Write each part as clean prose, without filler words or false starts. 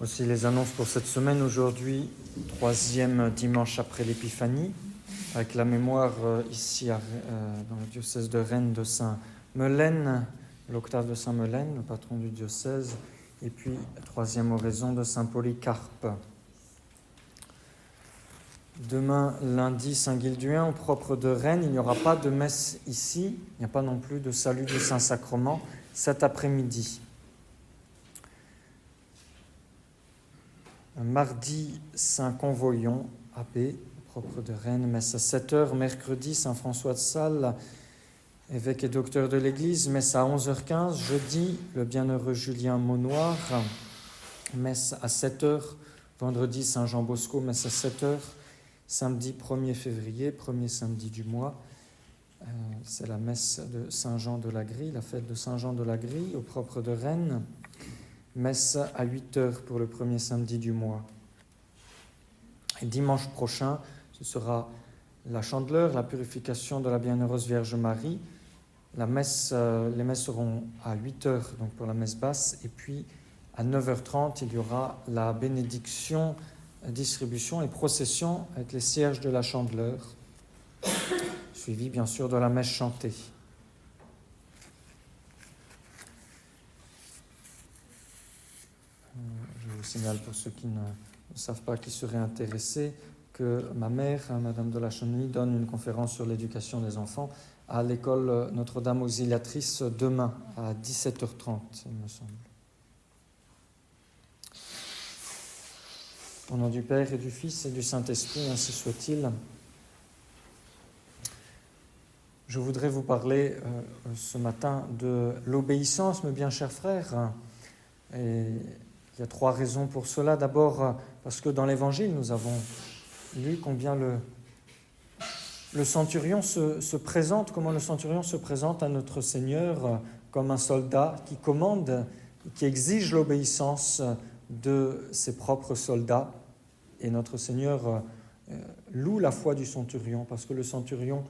Voici les annonces pour cette semaine. Aujourd'hui, 3e dimanche après l'Épiphanie, avec la mémoire ici dans le diocèse de Rennes de Saint Melaine, l'octave de Saint Melaine, le patron du diocèse, et puis 3e oraison de Saint Polycarpe. Demain, lundi, Saint-Gilduin, au propre de Rennes, il n'y aura pas de messe ici, il n'y a pas non plus de salut du Saint-Sacrement cet après-midi. Mardi, Saint-Convoyant, abbé, propre de Rennes, messe à 7h. Mercredi, Saint-François de Sales, évêque et docteur de l'Église, messe à 11h15. Jeudi, le bienheureux Julien Maunoir, messe à 7h. Vendredi, Saint-Jean Bosco, messe à 7h. Samedi 1er février, premier samedi du mois, c'est la messe de Saint-Jean de la Grille, la fête de Saint-Jean de la Grille, au propre de Rennes. Messe à 8h pour le premier samedi du mois. Et dimanche prochain, ce sera la Chandeleur, la purification de la Bienheureuse Vierge Marie. Les messes seront à 8h donc pour la messe basse, et puis à 9h30, il y aura la bénédiction, distribution et procession avec les cierges de la Chandeleur, suivi bien sûr de la messe chantée. Je vous signale pour ceux qui ne savent pas, qui seraient intéressés, que ma mère, Madame de la Chenille, donne une conférence sur l'éducation des enfants à l'école Notre-Dame Auxiliatrice demain à 17h30, il me semble. Au nom du Père et du Fils et du Saint-Esprit, ainsi soit-il. Je voudrais vous parler ce matin de l'obéissance, mes bien chers frères. Et il y a 3 raisons pour cela. D'abord, parce que dans l'Évangile, nous avons lu combien le centurion se présente, comment le centurion se présente à notre Seigneur comme un soldat qui commande, qui exige l'obéissance de ses propres soldats. Et notre Seigneur loue la foi du centurion, parce que le centurion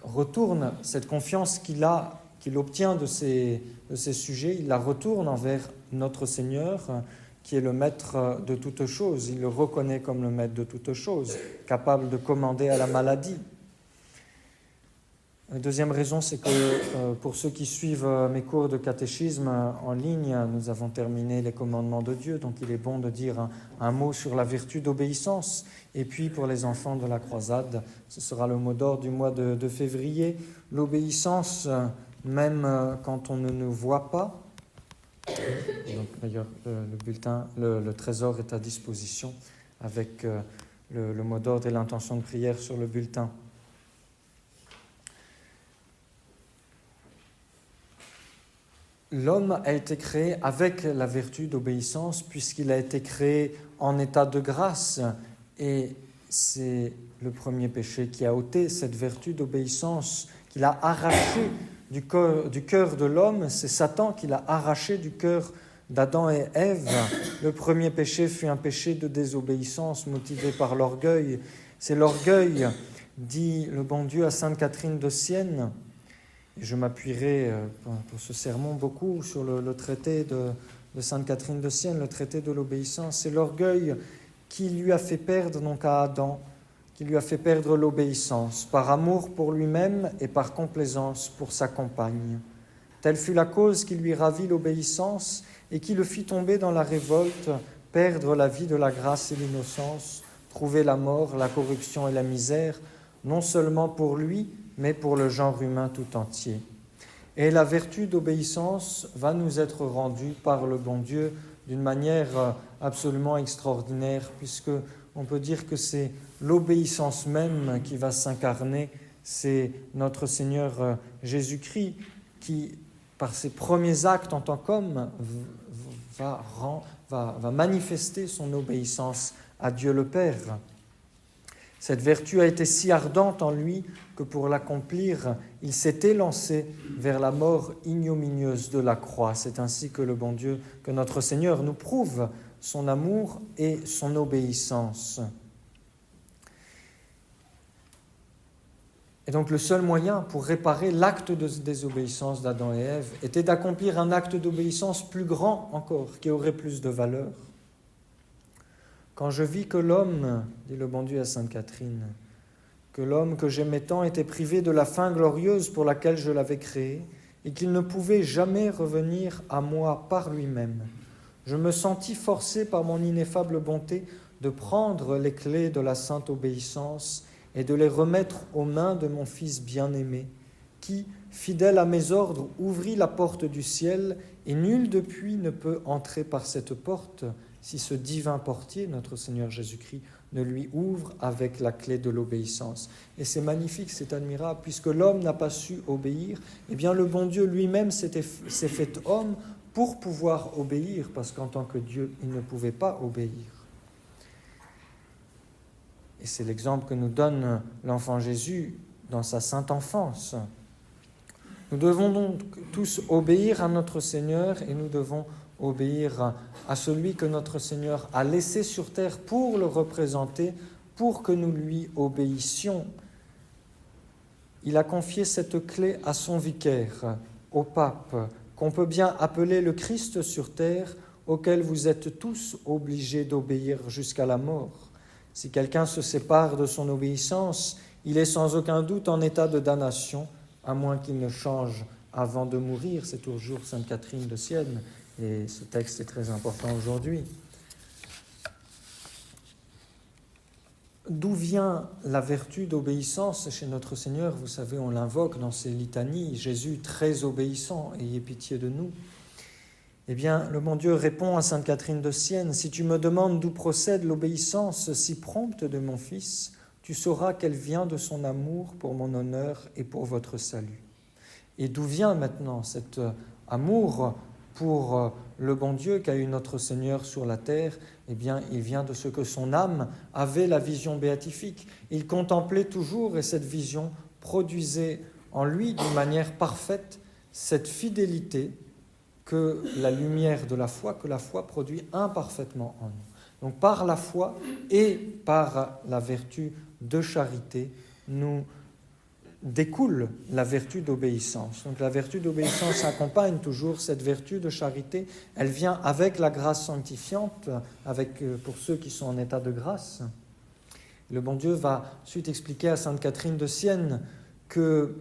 retourne cette confiance qu'il obtient de ses sujets, il la retourne envers notre Seigneur, qui est le maître de toutes choses. Il le reconnaît comme le maître de toutes choses, capable de commander à la maladie. La deuxième raison, c'est que pour ceux qui suivent mes cours de catéchisme en ligne, nous avons terminé les commandements de Dieu, donc il est bon de dire un mot sur la vertu d'obéissance. Et puis pour les enfants de la croisade, ce sera le mot d'ordre du mois de février, l'obéissance même quand on ne nous voit pas. Donc, d'ailleurs, le bulletin, le trésor est à disposition avec le mot d'ordre et l'intention de prière sur le bulletin. L'homme a été créé avec la vertu d'obéissance puisqu'il a été créé en état de grâce, et c'est le premier péché qui a ôté cette vertu d'obéissance, qu'il a arraché du cœur de l'homme. C'est Satan qui l'a arraché du cœur d'Adam et Ève. Le premier péché fut un péché de désobéissance motivé par l'orgueil. C'est l'orgueil, dit le bon Dieu à Sainte Catherine de Sienne. Et je m'appuierai pour ce sermon beaucoup sur le traité de Sainte Catherine de Sienne, le traité de l'obéissance. C'est l'orgueil qui lui a fait perdre, donc à Adam, qui lui a fait perdre l'obéissance, par amour pour lui-même et par complaisance pour sa compagne. Telle fut la cause qui lui ravit l'obéissance et qui le fit tomber dans la révolte, perdre la vie de la grâce et l'innocence, trouver la mort, la corruption et la misère, non seulement pour lui, mais pour le genre humain tout entier. Et la vertu d'obéissance va nous être rendue par le bon Dieu d'une manière absolument extraordinaire, puisque on peut dire que c'est l'obéissance même qui va s'incarner. C'est notre Seigneur Jésus-Christ qui, par ses premiers actes en tant qu'homme, va manifester son obéissance à Dieu le Père. Cette vertu a été si ardente en lui que pour l'accomplir, il s'est élancé vers la mort ignominieuse de la croix. C'est ainsi que le bon Dieu, que notre Seigneur nous prouve son amour et son obéissance. Et donc le seul moyen pour réparer l'acte de désobéissance d'Adam et Ève était d'accomplir un acte d'obéissance plus grand encore, qui aurait plus de valeur. Quand je vis que l'homme, dit le bon Dieu à Sainte Catherine, que l'homme que j'aimais tant était privé de la fin glorieuse pour laquelle je l'avais créé, et qu'il ne pouvait jamais revenir à moi par lui-même, je me sentis forcé par mon ineffable bonté de prendre les clés de la sainte obéissance et de les remettre aux mains de mon Fils bien-aimé, qui, fidèle à mes ordres, ouvrit la porte du ciel, et nul depuis ne peut entrer par cette porte si ce divin portier, notre Seigneur Jésus-Christ, ne lui ouvre avec la clé de l'obéissance. Et c'est magnifique, c'est admirable, puisque l'homme n'a pas su obéir, eh bien le bon Dieu lui-même s'est fait homme pour pouvoir obéir, parce qu'en tant que Dieu, il ne pouvait pas obéir. Et c'est l'exemple que nous donne l'enfant Jésus dans sa sainte enfance. Nous devons donc tous obéir à notre Seigneur et nous devons obéir à celui que notre Seigneur a laissé sur terre pour le représenter, pour que nous lui obéissions. Il a confié cette clé à son vicaire, au pape, qu'on peut bien appeler le Christ sur terre, auquel vous êtes tous obligés d'obéir jusqu'à la mort. Si quelqu'un se sépare de son obéissance, il est sans aucun doute en état de damnation, à moins qu'il ne change avant de mourir. C'est toujours Sainte Catherine de Sienne, et ce texte est très important aujourd'hui. D'où vient la vertu d'obéissance chez notre Seigneur? Vous savez, on l'invoque dans ces litanies, Jésus très obéissant, ayez pitié de nous. Eh bien, le bon Dieu répond à Sainte Catherine de Sienne, « Si tu me demandes d'où procède l'obéissance si prompte de mon Fils, tu sauras qu'elle vient de son amour pour mon honneur et pour votre salut. » Et d'où vient maintenant cet amour pour le bon Dieu qu'a eu notre Seigneur sur la terre? Eh bien, il vient de ce que son âme avait la vision béatifique. Il contemplait toujours, et cette vision produisait en lui d'une manière parfaite cette fidélité que la lumière de la foi, que la foi produit imparfaitement en nous. Donc par la foi et par la vertu de charité, nous découle la vertu d'obéissance. Donc la vertu d'obéissance accompagne toujours cette vertu de charité. Elle vient avec la grâce sanctifiante, pour ceux qui sont en état de grâce. Le bon Dieu va ensuite expliquer à Sainte Catherine de Sienne que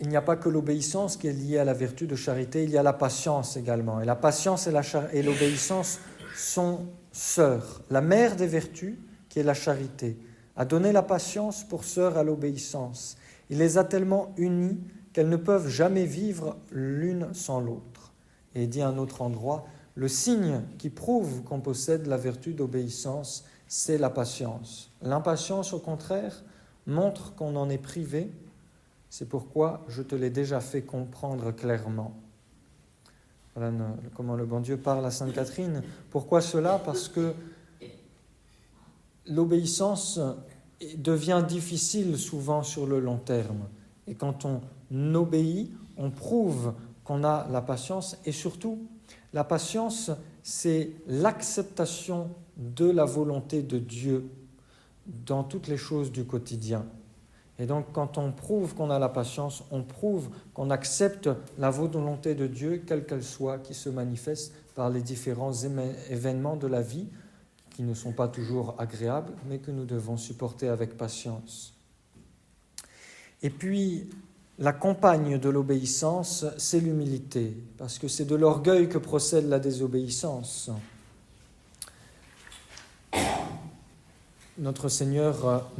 il n'y a pas que l'obéissance qui est liée à la vertu de charité, il y a la patience également. Et la patience et l'obéissance sont sœurs. La mère des vertus, qui est la charité, a donné la patience pour sœur à l'obéissance. Il les a tellement unies qu'elles ne peuvent jamais vivre l'une sans l'autre. Et il dit à un autre endroit, le signe qui prouve qu'on possède la vertu d'obéissance, c'est la patience. L'impatience, au contraire, montre qu'on en est privé. C'est pourquoi je te l'ai déjà fait comprendre clairement. Voilà comment le bon Dieu parle à Sainte Catherine. Pourquoi cela? Parce que l'obéissance devient difficile souvent sur le long terme. Et quand on obéit, on prouve qu'on a la patience. Et surtout, la patience, c'est l'acceptation de la volonté de Dieu dans toutes les choses du quotidien. Et donc, quand on prouve qu'on a la patience, on prouve qu'on accepte la volonté de Dieu, quelle qu'elle soit, qui se manifeste par les différents événements de la vie, qui ne sont pas toujours agréables, mais que nous devons supporter avec patience. Et puis, la compagne de l'obéissance, c'est l'humilité, parce que c'est de l'orgueil que procède la désobéissance. Notre Seigneur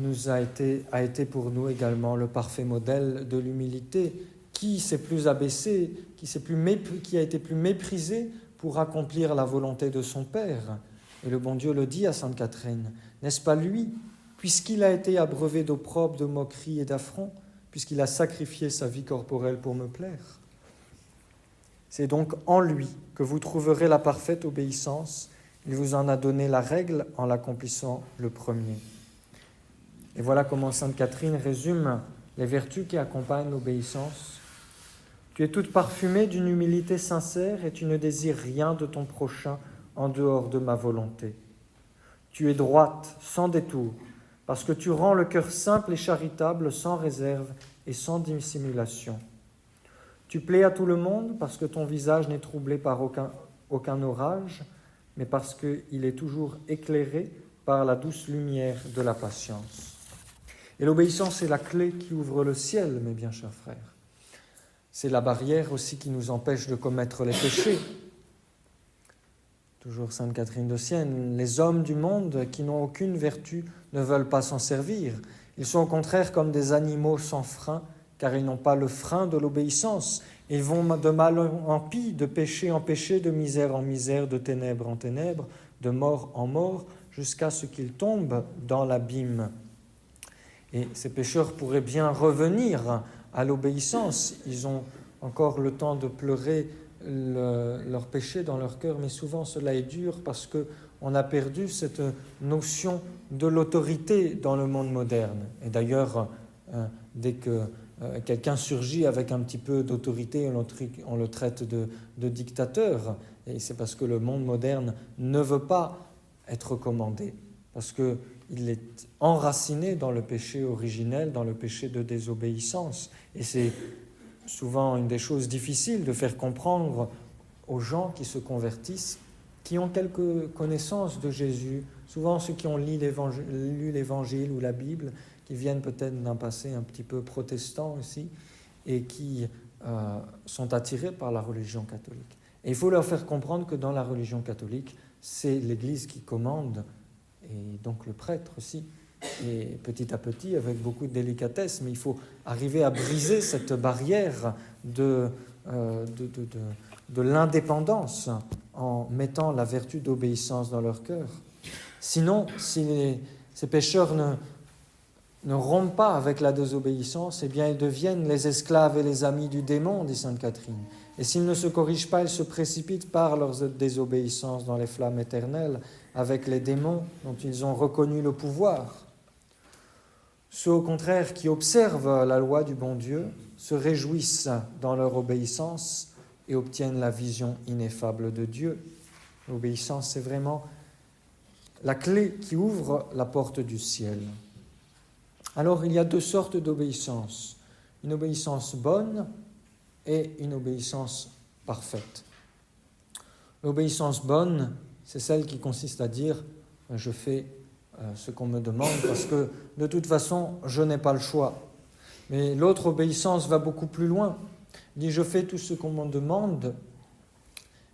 a été pour nous également le parfait modèle de l'humilité. Qui s'est plus abaissé, qui a été plus méprisé pour accomplir la volonté de son Père? Et le bon Dieu le dit à Sainte Catherine, n'est-ce pas lui, puisqu'il a été abreuvé d'opprobre, de moqueries et d'affronts, puisqu'il a sacrifié sa vie corporelle pour me plaire? C'est donc en lui que vous trouverez la parfaite obéissance. Il vous en a donné la règle en l'accomplissant le premier. Et voilà comment Sainte Catherine résume les vertus qui accompagnent l'obéissance. Tu es toute parfumée d'une humilité sincère et tu ne désires rien de ton prochain en dehors de ma volonté. Tu es droite, sans détour, parce que tu rends le cœur simple et charitable, sans réserve et sans dissimulation. Tu plais à tout le monde parce que ton visage n'est troublé par aucun orage, mais parce qu'il est toujours éclairé par la douce lumière de la patience. Et l'obéissance est la clé qui ouvre le ciel, mes bien chers frères. C'est la barrière aussi qui nous empêche de commettre les péchés. Toujours Sainte Catherine de Sienne, les hommes du monde qui n'ont aucune vertu ne veulent pas s'en servir. Ils sont au contraire comme des animaux sans frein, car ils n'ont pas le frein de l'obéissance. Ils vont de mal en pis, de péché en péché, de misère en misère, de ténèbres en ténèbres, de mort en mort, jusqu'à ce qu'ils tombent dans l'abîme. Et ces pécheurs pourraient bien revenir à l'obéissance. Ils ont encore le temps de pleurer leur péché dans leur cœur, mais souvent cela est dur parce qu'on a perdu cette notion de l'autorité dans le monde moderne. Et d'ailleurs, dès que quelqu'un surgit avec un petit peu d'autorité, on le traite de dictateur. Et c'est parce que le monde moderne ne veut pas être commandé, parce qu'il est enraciné dans le péché originel, dans le péché de désobéissance. Et c'est souvent une des choses difficiles de faire comprendre aux gens qui se convertissent, qui ont quelques connaissances de Jésus, souvent ceux qui ont lu l'Évangile ou la Bible, qui viennent peut-être d'un passé un petit peu protestant aussi, et qui sont attirés par la religion catholique. Et il faut leur faire comprendre que dans la religion catholique, c'est l'Église qui commande, et donc le prêtre aussi, et petit à petit, avec beaucoup de délicatesse, mais il faut arriver à briser cette barrière de l'indépendance en mettant la vertu d'obéissance dans leur cœur. Sinon, si ces pécheurs ne rompent pas avec la désobéissance, eh bien ils deviennent les esclaves et les amis du démon, dit Sainte Catherine. Et s'ils ne se corrigent pas, ils se précipitent par leur désobéissance dans les flammes éternelles avec les démons dont ils ont reconnu le pouvoir. Ceux, au contraire, qui observent la loi du bon Dieu se réjouissent dans leur obéissance et obtiennent la vision ineffable de Dieu. L'obéissance, c'est vraiment la clé qui ouvre la porte du ciel. Alors, il y a deux sortes d'obéissance. Une obéissance bonne et une obéissance parfaite. L'obéissance bonne, c'est celle qui consiste à dire « je fais ce qu'on me demande parce que de toute façon, je n'ai pas le choix ». Mais l'autre obéissance va beaucoup plus loin. Il dit « je fais tout ce qu'on me demande,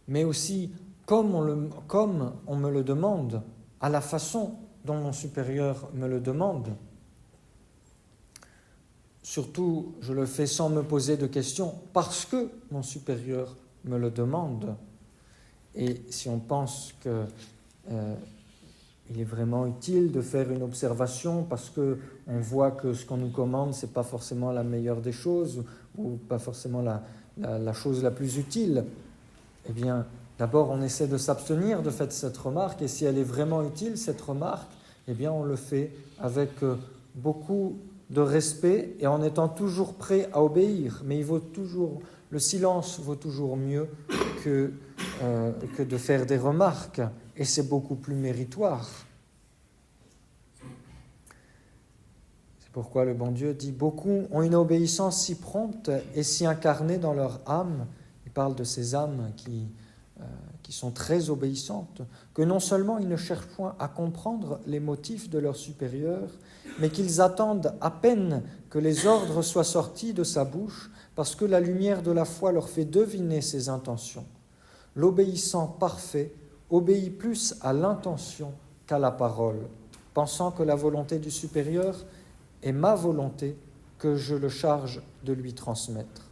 mais aussi comme on me le demande, à la façon dont mon supérieur me le demande. Surtout, je le fais sans me poser de questions, parce que mon supérieur me le demande. » Et si on pense qu'il est vraiment utile de faire une observation parce qu'on voit que ce qu'on nous commande, ce n'est pas forcément la meilleure des choses ou pas forcément la chose la plus utile, eh bien, d'abord, on essaie de s'abstenir de faire cette remarque, et si elle est vraiment utile, cette remarque, eh bien, on le fait avec beaucoup de respect et en étant toujours prêt à obéir. Mais le silence vaut toujours mieux que de faire des remarques, et c'est beaucoup plus méritoire. C'est pourquoi le bon Dieu dit « Beaucoup ont une obéissance si prompte et si incarnée dans leur âme », il parle de ces âmes qui sont très obéissantes, que non seulement ils ne cherchent point à comprendre les motifs de leur supérieur, mais qu'ils attendent à peine que les ordres soient sortis de sa bouche, parce que la lumière de la foi leur fait deviner ses intentions. L'obéissant parfait obéit plus à l'intention qu'à la parole, pensant que la volonté du supérieur est ma volonté que je le charge de lui transmettre.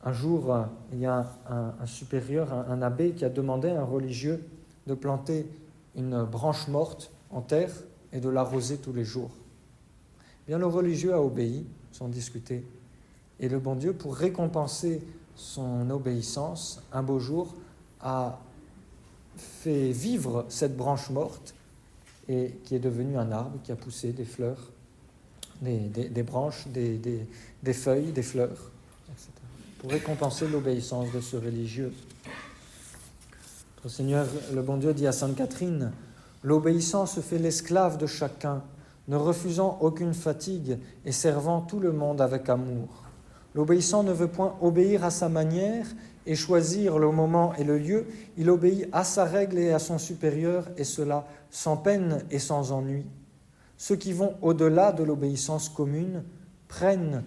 Un jour, il y a un supérieur, un abbé, qui a demandé à un religieux de planter une branche morte en terre et de l'arroser tous les jours. Bien, le religieux a obéi, sans discuter. Et le bon Dieu, pour récompenser son obéissance, un beau jour, a fait vivre cette branche morte et qui est devenue un arbre qui a poussé des fleurs, des branches, des feuilles, des fleurs, etc. Pour récompenser l'obéissance de ce religieux. Notre Seigneur, le bon Dieu, dit à Sainte Catherine, « L'obéissance fait l'esclave de chacun, ne refusant aucune fatigue et servant tout le monde avec amour. L'obéissant ne veut point obéir à sa manière et choisir le moment et le lieu, il obéit à sa règle et à son supérieur, et cela sans peine et sans ennui. Ceux qui vont au-delà de l'obéissance commune prennent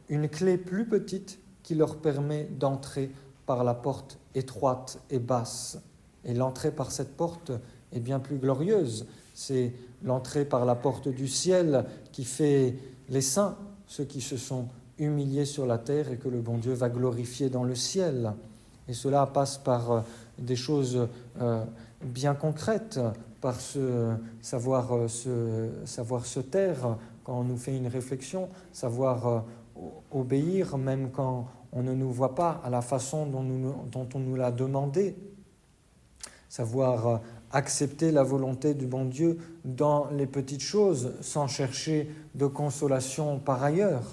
une clé plus petite qui leur permet d'entrer par la porte étroite et basse. Et l'entrée par cette porte est bien plus glorieuse. C'est l'entrée par la porte du ciel qui fait les saints, ceux qui se sont humiliés sur la terre et que le bon Dieu va glorifier dans le ciel. Et cela passe par des choses bien concrètes, par savoir se taire quand on nous fait une réflexion, savoir obéir même quand on ne nous voit pas à la façon dont on nous l'a demandé, savoir accepter la volonté du bon Dieu dans les petites choses sans chercher de consolation par ailleurs.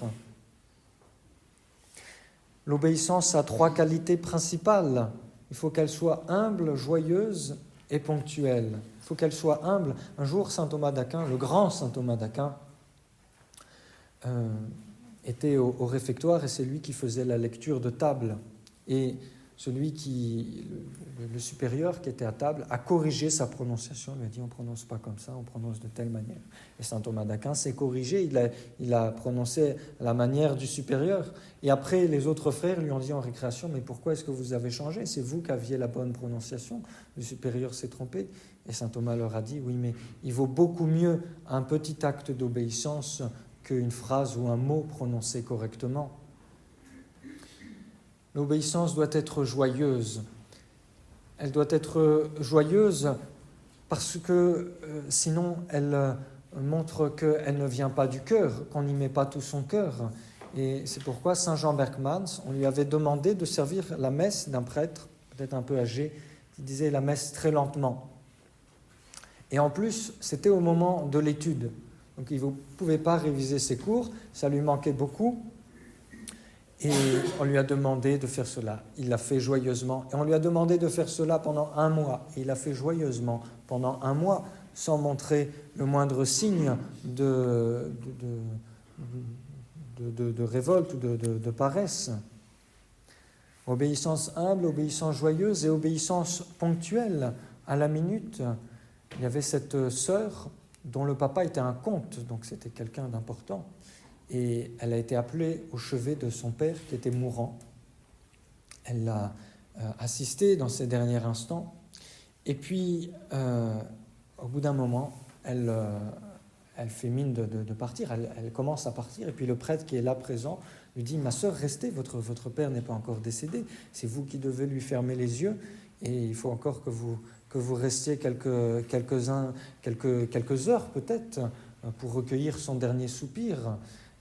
L'obéissance a 3 qualités principales. Il faut qu'elle soit humble, joyeuse et ponctuelle. Il faut qu'elle soit humble. Un jour, saint Thomas d'Aquin, le grand saint Thomas d'Aquin, était au réfectoire et c'est lui qui faisait la lecture de table. Et le supérieur qui était à table a corrigé sa prononciation. Il lui a dit on ne prononce pas comme ça, on prononce de telle manière. Et saint Thomas d'Aquin s'est corrigé, il a prononcé à la manière du supérieur. Et après, les autres frères lui ont dit en récréation mais pourquoi est-ce que vous avez changé? C'est vous qui aviez la bonne prononciation, le supérieur s'est trompé. Et saint Thomas leur a dit oui, mais il vaut beaucoup mieux un petit acte d'obéissance qu'une phrase ou un mot prononcé correctement. L'obéissance doit être joyeuse. Elle doit être joyeuse parce que sinon elle montre qu'elle ne vient pas du cœur, qu'on n'y met pas tout son cœur. Et c'est pourquoi saint Jean Berckmans, on lui avait demandé de servir la messe d'un prêtre, peut-être un peu âgé, qui disait la messe très lentement. Et en plus, c'était au moment de l'étude. Donc il ne pouvait pas réviser ses cours, ça lui manquait beaucoup. Et on lui a demandé de faire cela. Il l'a fait joyeusement. Et on lui a demandé de faire cela pendant 1 mois. Et il l'a fait joyeusement pendant 1 mois, sans montrer le moindre signe de révolte ou de paresse. Obéissance humble, obéissance joyeuse et obéissance ponctuelle à la minute. Il y avait cette sœur dont le papa était un comte, donc c'était quelqu'un d'important. Et elle a été appelée au chevet de son père qui était mourant. Elle l'a assisté dans ses derniers instants. Et puis, au bout d'un moment, elle fait mine de partir. Elle commence à partir. Et puis le prêtre qui est là présent lui dit « Ma sœur, restez, votre père n'est pas encore décédé. C'est vous qui devez lui fermer les yeux. Et il faut encore que vous restiez quelques heures peut-être pour recueillir son dernier soupir. »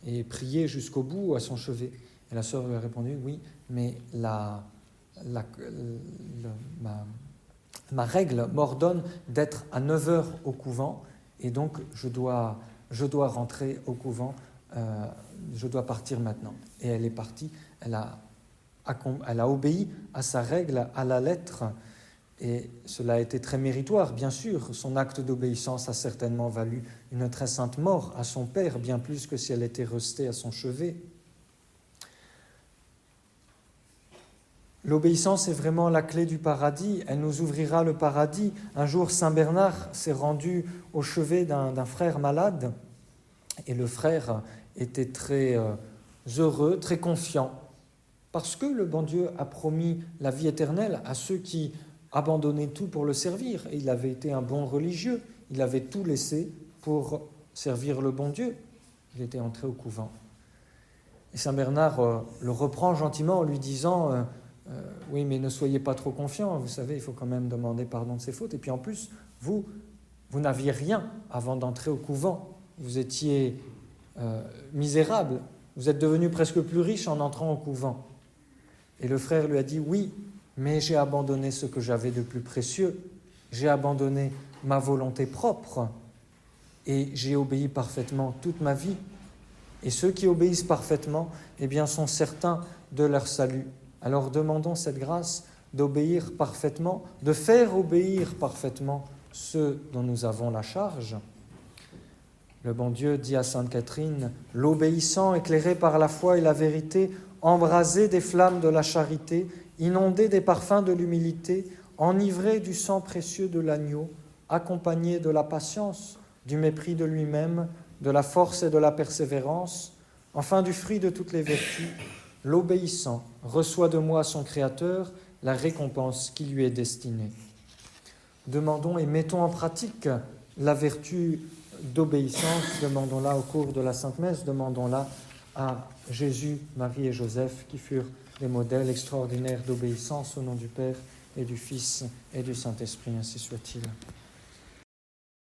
et prier jusqu'au bout à son chevet. Et la sœur lui a répondu, oui, mais ma règle m'ordonne d'être à 9h au couvent, et donc je dois rentrer au couvent, je dois partir maintenant. Et elle est partie, elle a obéi à sa règle, à la lettre, et cela a été très méritoire, bien sûr. Son acte d'obéissance a certainement valu une très sainte mort à son père, bien plus que si elle était restée à son chevet. L'obéissance est vraiment la clé du paradis. Elle nous ouvrira le paradis. Un jour, saint Bernard s'est rendu au chevet d'un frère malade, et le frère était très heureux, très confiant, parce que le bon Dieu a promis la vie éternelle à ceux qui abandonner tout pour le servir. Et il avait été un bon religieux. Il avait tout laissé pour servir le bon Dieu. Il était entré au couvent. Et saint Bernard le reprend gentiment en lui disant oui, mais ne soyez pas trop confiant. Vous savez, il faut quand même demander pardon de ses fautes. Et puis en plus, vous n'aviez rien avant d'entrer au couvent. Vous étiez misérable. Vous êtes devenu presque plus riche en entrant au couvent. Et le frère lui a dit oui, mais j'ai abandonné ce que j'avais de plus précieux, j'ai abandonné ma volonté propre et j'ai obéi parfaitement toute ma vie. Et ceux qui obéissent parfaitement, eh bien, sont certains de leur salut. Alors demandons cette grâce d'obéir parfaitement, de faire obéir parfaitement ceux dont nous avons la charge. Le bon Dieu dit à Sainte Catherine, « L'obéissant, éclairé par la foi et la vérité, embrasé des flammes de la charité, inondé des parfums de l'humilité, enivré du sang précieux de l'agneau, accompagné de la patience, du mépris de lui-même, de la force et de la persévérance, enfin du fruit de toutes les vertus, l'obéissant reçoit de moi son Créateur la récompense qui lui est destinée. » Demandons et mettons en pratique la vertu d'obéissance, demandons-la au cours de la Sainte Messe, demandons-la à Jésus, Marie et Joseph, qui furent des modèles extraordinaires d'obéissance au nom du Père et du Fils et du Saint-Esprit, ainsi soit-il.